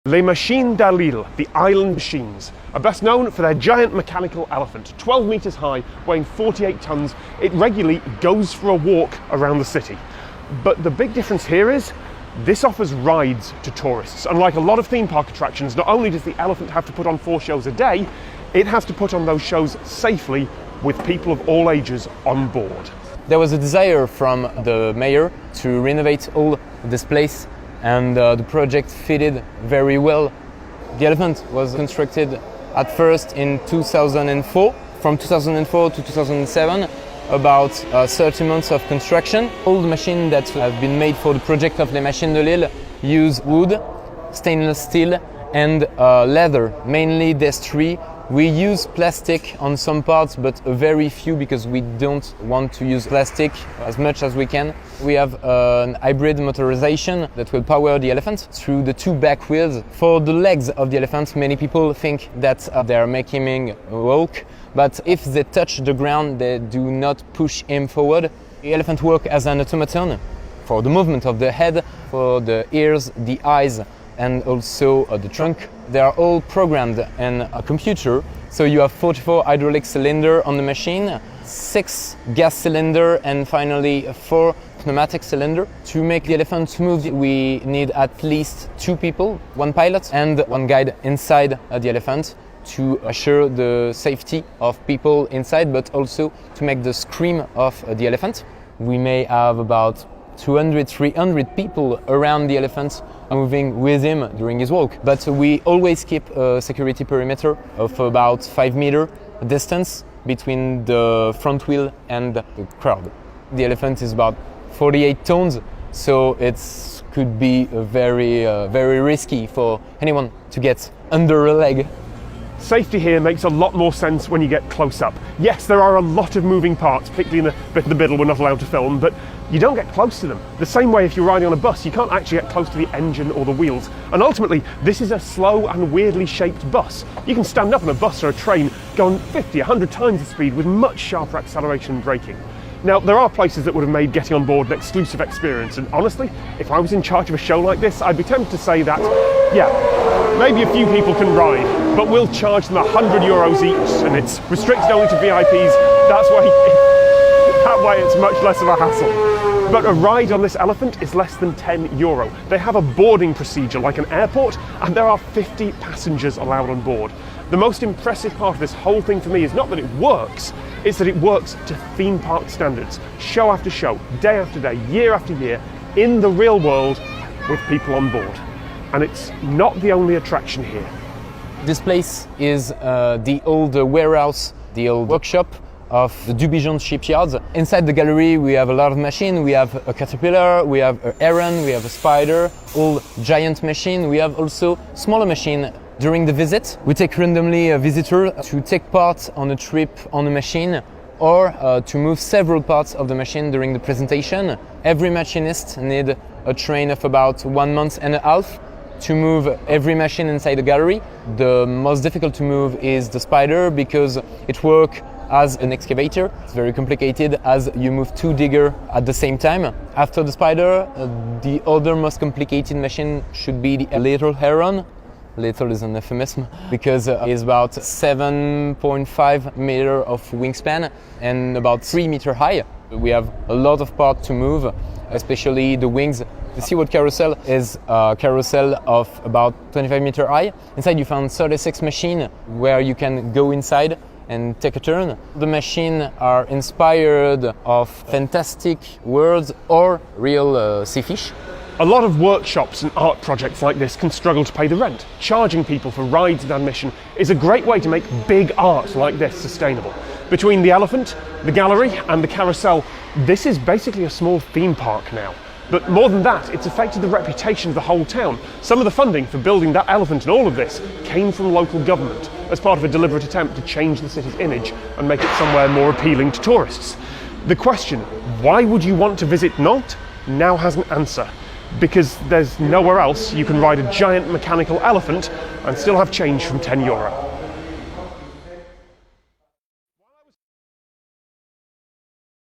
Les Machines de l'Île, the island machines, are best known for their giant mechanical elephant, 12 metres high, weighing 48 tonnes. It regularly goes for a walk around the city. But the big difference here is, this offers rides to tourists. Unlike a lot of theme park attractions, not only does the elephant have to put on 4 shows a day, it has to put on those shows safely with people of all ages on board. There was a desire from the mayor to renovate all this place, and the project fitted very well. The elephant was constructed at first in 2004. From 2004 to 2007, about 30 months of construction. All the machines that have been made for the project of Les Machines de l'Île use wood, stainless steel and leather, mainly d'Estuary. We use plastic on some parts, but very few because we don't want to use plastic as much as we can. We have an hybrid motorization that will power the elephant through the 2 back wheels. For the legs of the elephant, many people think that they are making him walk, but if they touch the ground, they do not push him forward. The elephant works as an automaton for the movement of the head, for the ears, the eyes, and also the trunk. They are all programmed in a computer. So you have 44 hydraulic cylinders on the machine, 6 gas cylinders, and finally 4 pneumatic cylinders. To make the elephant move, we need at least 2 people, 1 pilot and 1 guide inside the elephant to assure the safety of people inside, but also to make the scream of the elephant. We may have about 200-300 people around the elephant moving with him during his walk. But we always keep a security perimeter of about 5 meter distance between the front wheel and the crowd. The elephant is about 48 tons, so it could be very risky for anyone to get under a leg. Safety here makes a lot more sense when you get close up. Yes, there are a lot of moving parts, particularly in the bit in the middle we're not allowed to film, but you don't get close to them. The same way if you're riding on a bus, you can't actually get close to the engine or the wheels. And ultimately, this is a slow and weirdly shaped bus. You can stand up on a bus or a train going 50, 100 times the speed with much sharper acceleration and braking. Now, there are places that would have made getting on board an exclusive experience, and honestly, if I was in charge of a show like this, I'd be tempted to say that, yeah, maybe a few people can ride, but we'll charge them €100 each, and it's restricted only to VIPs. That way it's much less of a hassle. But a ride on this elephant is less than €10. They have a boarding procedure like an airport, and there are 50 passengers allowed on board. The most impressive part of this whole thing for me is not that it works, it's that it works to theme park standards, show after show, day after day, year after year, in the real world with people on board. And it's not the only attraction here. This place is the old warehouse, the old workshop of the Dubigeon shipyards. Inside the gallery we have a lot of machines. We have a caterpillar, we have a heron, we have a spider, all giant machines. We have also smaller machines. During the visit, we take randomly a visitor to take part on a trip on a machine or to move several parts of the machine during the presentation. Every machinist needs a train of about 1.5 months to move every machine inside the gallery. The most difficult to move is the spider because it works as an excavator. It's very complicated as you move 2 diggers at the same time. After the spider, the other most complicated machine should be the little heron. Little is an euphemism because it's about 7.5 meter of wingspan and about 3 meter high. We have a lot of parts to move, especially the wings. The Seaworld Carousel is a carousel of about 25 meter high. Inside you find 36 machines where you can go inside and take a turn. The machines are inspired of fantastic worlds or real sea fish. A lot of workshops and art projects like this can struggle to pay the rent. Charging people for rides and admission is a great way to make big art like this sustainable. Between the elephant, the gallery and the carousel, this is basically a small theme park now. But more than that, it's affected the reputation of the whole town. Some of the funding for building that elephant and all of this came from local government as part of a deliberate attempt to change the city's image and make it somewhere more appealing to tourists. The question, why would you want to visit Nantes, now has an answer. Because there's nowhere else you can ride a giant mechanical elephant and still have change from €10.